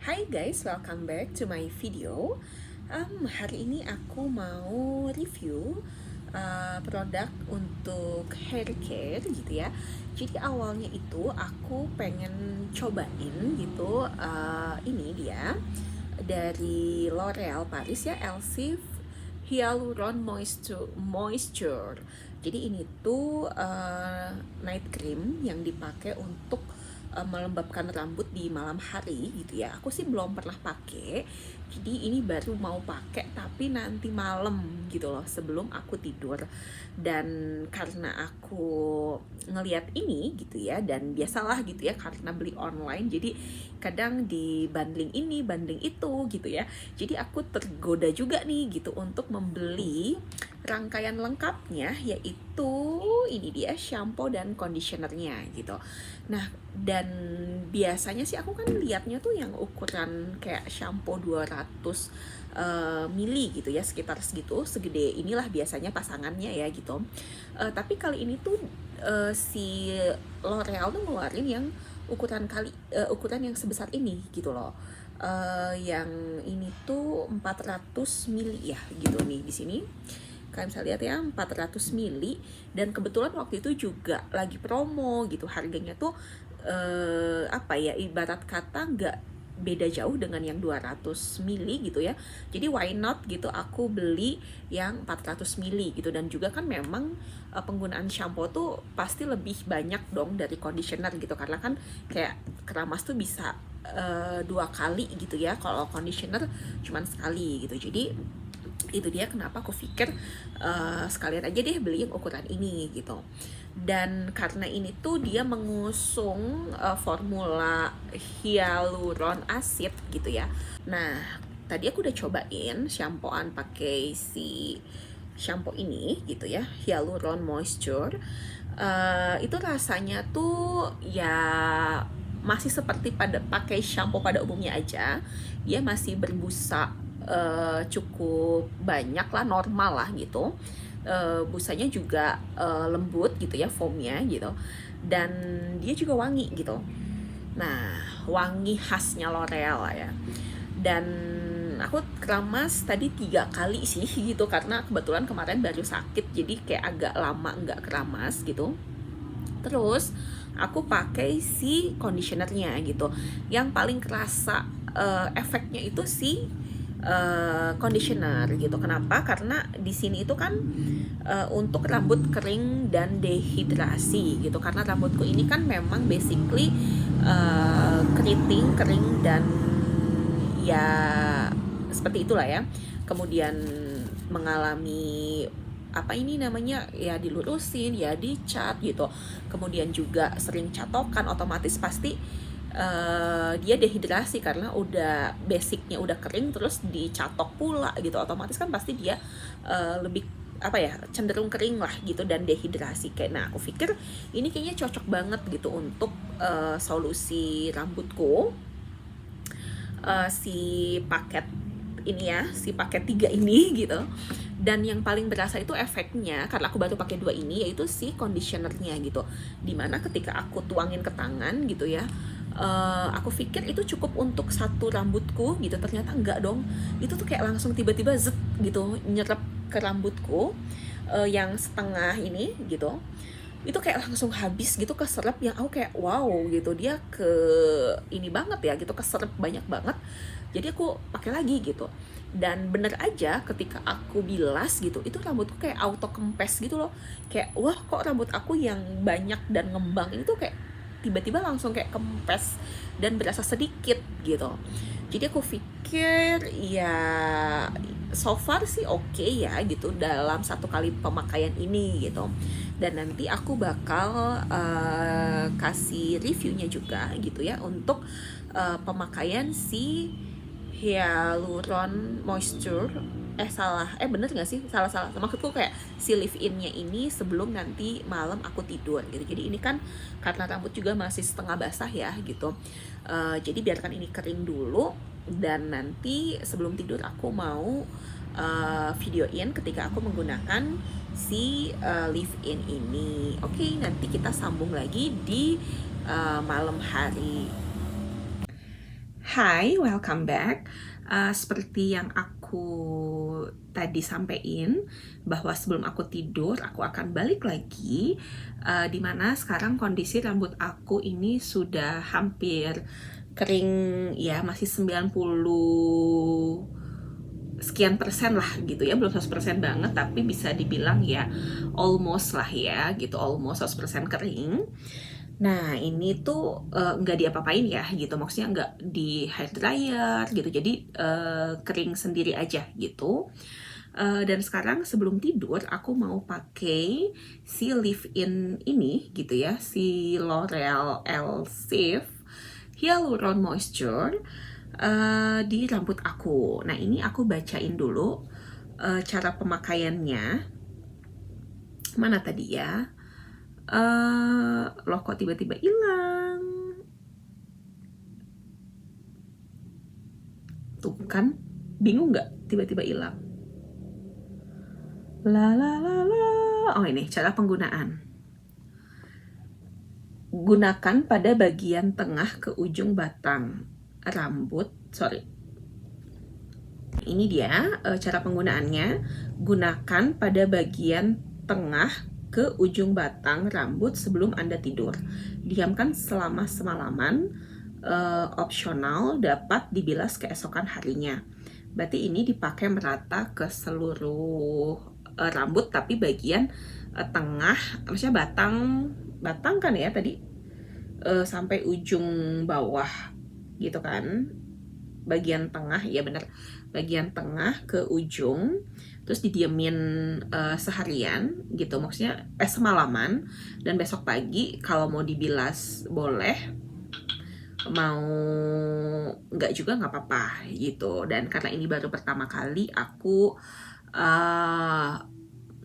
Hai guys, welcome back to my video. Hari ini aku mau review produk untuk hair care gitu ya. Jadi awalnya itu aku pengen cobain gitu. Ini dia dari L'Oreal Paris ya, Elvive Hyaluron Moisture. Jadi ini tuh night cream yang dipakai untuk melembabkan rambut di malam hari gitu ya. Aku sih belum pernah pakai, jadi ini baru mau pakai tapi nanti malam gitu loh, sebelum aku tidur. Dan karena aku ngelihat ini gitu ya, dan biasalah gitu ya, karena beli online jadi kadang di bundling ini bundling itu gitu ya, jadi aku tergoda juga nih gitu untuk membeli rangkaian lengkapnya, yaitu ini dia shampoo dan conditionernya gitu. Nah, dan biasanya sih aku kan lihatnya tuh yang ukuran kayak shampoo 200 mili gitu ya, sekitar segitu, segede inilah biasanya pasangannya ya gitu. Tapi kali ini tuh si L'Oreal tuh ngeluarin yang ukuran yang sebesar ini gitu loh. Yang ini tuh 400 mili ya gitu nih di sini. Kalian bisa lihat ya, 400 mili, dan kebetulan waktu itu juga lagi promo gitu. Harganya tuh apa ya, ibarat kata nggak beda jauh dengan yang 200 mili gitu ya. Jadi why not gitu aku beli yang 400 mili gitu. Dan juga kan memang penggunaan shampoo tuh pasti lebih banyak dong dari conditioner gitu, karena kan kayak keramas tuh bisa 2 kali gitu ya, kalau conditioner cuman sekali gitu. Jadi itu dia kenapa aku pikir sekalian aja deh beli yang ukuran ini gitu. Dan karena ini tuh dia mengusung formula hyaluron acid gitu ya. Nah, tadi aku udah cobain shampooan pakai si shampoo ini gitu ya, Hyaluron Moisture. Itu rasanya tuh ya masih seperti pada pakai shampoo pada umumnya aja. Dia masih berbusa cukup banyak lah, normal lah gitu. Busanya juga lembut gitu ya, foamnya gitu, dan dia juga wangi gitu. Nah, wangi khasnya L'Oreal lah ya. Dan aku keramas tadi 3 kali sih gitu, karena kebetulan kemarin baru sakit, jadi kayak agak lama nggak keramas gitu. Terus aku pakai si conditionernya gitu. Yang paling kerasa efeknya itu si conditioner gitu. Kenapa? Karena di sini itu kan untuk rambut kering dan dehidrasi gitu. Karena rambutku ini kan memang basically keriting, kering, dan ya seperti itulah ya. Kemudian mengalami apa ini namanya ya, dilurusin ya, dicat gitu. Kemudian juga sering catokan, otomatis pasti dia dehidrasi karena udah basicnya udah kering, terus dicatok pula gitu, otomatis kan pasti dia lebih apa ya, cenderung kering lah gitu dan dehidrasi kayak. Nah, aku pikir ini kayaknya cocok banget gitu untuk solusi rambutku. Si paket ini ya, si paket 3 ini gitu. Dan yang paling berasa itu efeknya, karena aku baru pakai 2 ini, yaitu si conditionernya gitu. Dimana ketika aku tuangin ke tangan gitu ya, aku pikir itu cukup untuk satu rambutku gitu, ternyata enggak dong. Itu tuh kayak langsung tiba-tiba zet gitu, nyerap ke rambutku yang setengah ini gitu. Itu kayak langsung habis gitu, keserap, yang aku kayak wow gitu, dia ke ini banget ya gitu, keserap banyak banget. Jadi aku pakai lagi gitu, dan bener aja ketika aku bilas gitu, itu rambutku kayak auto kempes gitu loh. Kayak wah, kok rambut aku yang banyak dan ngembang ini tuh kayak tiba-tiba langsung kayak kempes dan berasa sedikit gitu. Jadi aku pikir ya so far sih oke ya gitu dalam 1 kali pemakaian ini gitu. Dan nanti aku bakal kasih reviewnya juga gitu ya untuk pemakaian si Hyaluron Moisture. Bener gak sih? Salah maksudku kayak si leave innya ini sebelum nanti malam aku tidur gitu. Jadi ini kan karena rambut juga masih setengah basah ya gitu, jadi biarkan ini kering dulu, dan nanti sebelum tidur aku mau videoin ketika aku menggunakan si leave in ini. Oke, nanti kita sambung lagi di malam hari. Hai, welcome back. Seperti yang aku tadi sampaikan, bahwa sebelum aku tidur, aku akan balik lagi. Dimana sekarang kondisi rambut aku ini sudah hampir kering ya, masih 90 sekian persen lah gitu ya, belum 100% banget, tapi bisa dibilang ya almost lah ya gitu, almost 100% kering. Nah ini tuh nggak diapa-apain ya gitu, maksudnya nggak di hair dryer gitu, jadi kering sendiri aja gitu. Dan sekarang sebelum tidur aku mau pakai si leave-in ini gitu ya, si L'Oreal Elseve Hyaluron Moisture di rambut aku. Nah ini aku bacain dulu cara pemakaiannya. Mana tadi ya? Loh kok tiba-tiba hilang? Tuh kan, bingung nggak tiba-tiba hilang? La la la la. Oh ini cara penggunaan. Gunakan pada bagian tengah ke ujung batang rambut. Ini dia cara penggunaannya. Gunakan pada bagian tengah ke ujung batang rambut sebelum Anda tidur. Diamkan selama semalaman. Opsional, dapat dibilas keesokan harinya. Berarti ini dipakai merata ke seluruh rambut, tapi bagian tengah, maksudnya batang kan ya tadi, sampai ujung bawah gitu kan, bagian tengah ya bener, bagian tengah ke ujung, terus didiemin seharian gitu, maksudnya semalaman, dan besok pagi kalau mau dibilas boleh, mau nggak juga nggak apa-apa gitu. Dan karena ini baru pertama kali aku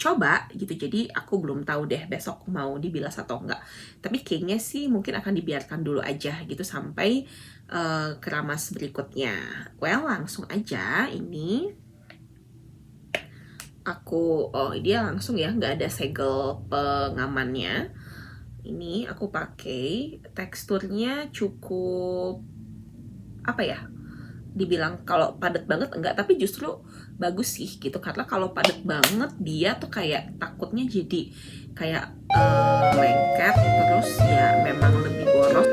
coba gitu, jadi aku belum tahu deh besok mau dibilas atau enggak, tapi kayaknya sih mungkin akan dibiarkan dulu aja gitu sampai keramas berikutnya. Well, langsung aja ini aku, dia langsung ya, nggak ada segel pengamannya. Ini aku pakai, teksturnya cukup apa ya, dibilang kalau padat banget enggak, tapi justru bagus sih gitu, karena kalau padat banget dia tuh kayak takutnya jadi kayak lengket, terus ya memang lebih boros.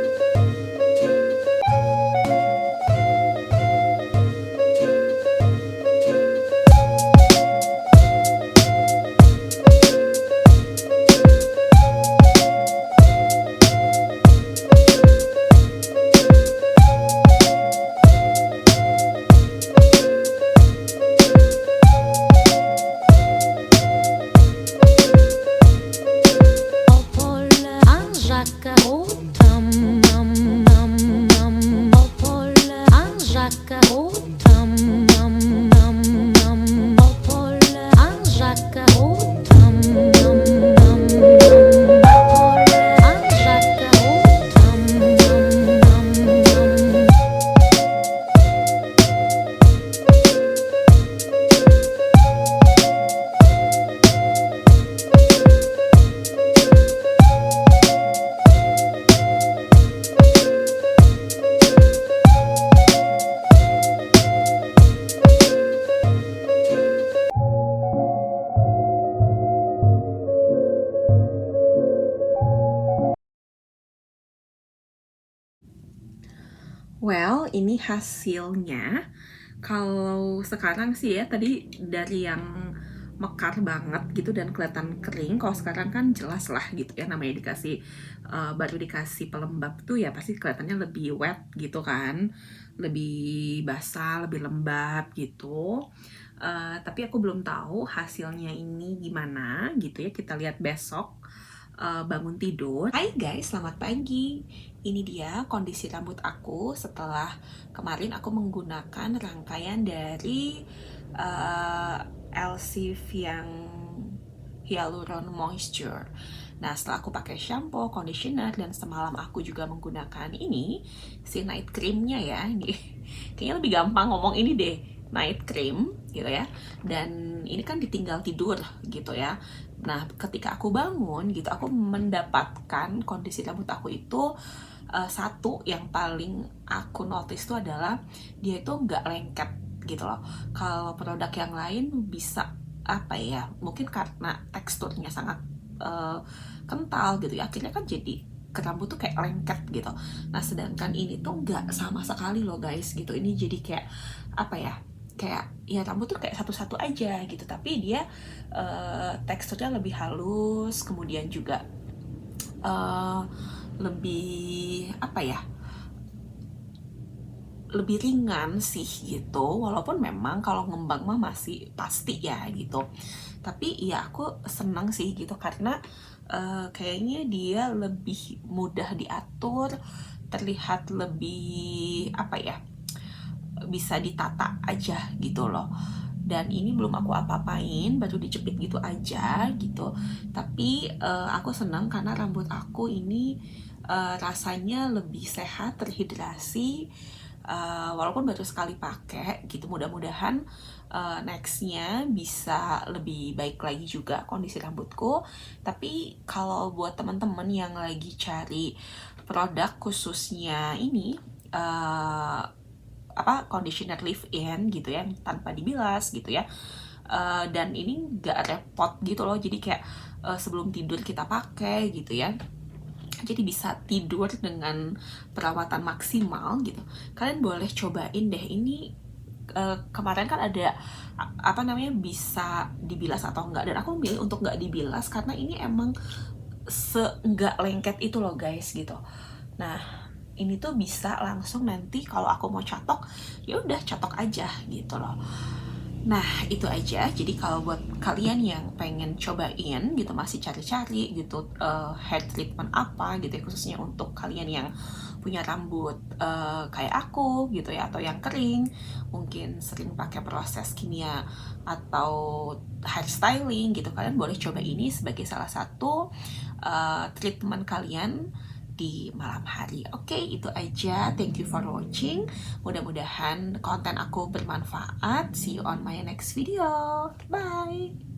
Well, ini hasilnya. Kalau sekarang sih ya, tadi dari yang mekar banget gitu dan kelihatan kering, kalau sekarang kan jelas lah gitu ya, namanya dikasih baru dikasih pelembab tuh ya pasti kelihatannya lebih wet gitu kan, lebih basah, lebih lembab gitu. Tapi aku belum tahu hasilnya ini gimana gitu ya, kita lihat besok bangun tidur. Hai guys, selamat pagi. Ini dia kondisi rambut aku setelah kemarin aku menggunakan rangkaian dari Elseve yang Hyaluron Moisture. Nah, setelah aku pakai shampoo, conditioner, dan semalam aku juga menggunakan ini, si night creamnya ya. Ini kayaknya lebih gampang ngomong ini deh, night cream gitu ya, dan ini kan ditinggal tidur gitu ya. Nah ketika aku bangun gitu, aku mendapatkan kondisi rambut aku itu satu yang paling aku notice itu adalah dia itu nggak lengket gitu loh. Kalau produk yang lain bisa apa ya, mungkin karena teksturnya sangat kental gitu ya, akhirnya kan jadi ke rambut tuh kayak lengket gitu. Nah sedangkan ini tuh nggak sama sekali loh guys gitu. Ini jadi kayak apa ya, kayak ya rambut tuh kayak satu-satu aja gitu, tapi dia teksturnya lebih halus, kemudian juga uh, lebih apa ya, lebih ringan sih gitu. Walaupun memang kalau ngembang mah masih pasti ya gitu, tapi ya aku senang sih gitu karena kayaknya dia lebih mudah diatur, terlihat lebih apa ya, bisa ditata aja gitu loh. Dan ini belum aku apa-apain, baru dijepit gitu aja gitu. Tapi aku senang karena rambut aku ini rasanya lebih sehat, terhidrasi, walaupun baru sekali pakai gitu. Mudah-mudahan nextnya bisa lebih baik lagi juga kondisi rambutku. Tapi kalau buat teman-teman yang lagi cari produk khususnya ini conditioner leave-in gitu ya, tanpa dibilas gitu ya, dan ini nggak repot gitu loh, jadi kayak sebelum tidur kita pakai gitu ya, jadi bisa tidur dengan perawatan maksimal gitu. Kalian boleh cobain deh ini. Kemarin kan ada apa namanya, bisa dibilas atau enggak, dan aku milih untuk nggak dibilas karena ini emang seenggak lengket itu loh guys gitu. Nah ini tuh bisa langsung nanti kalau aku mau catok, ya udah catok aja gitu loh. Nah itu aja. Jadi kalau buat kalian yang pengen cobain gitu, masih cari-cari gitu hair treatment apa gitu ya, khususnya untuk kalian yang punya rambut kayak aku gitu ya, atau yang kering, mungkin sering pakai proses kimia atau hairstyling gitu, kalian boleh coba ini sebagai salah satu treatment kalian di malam hari. Oke, itu aja. Thank you for watching. Mudah-mudahan konten aku bermanfaat. See you on my next video. Bye.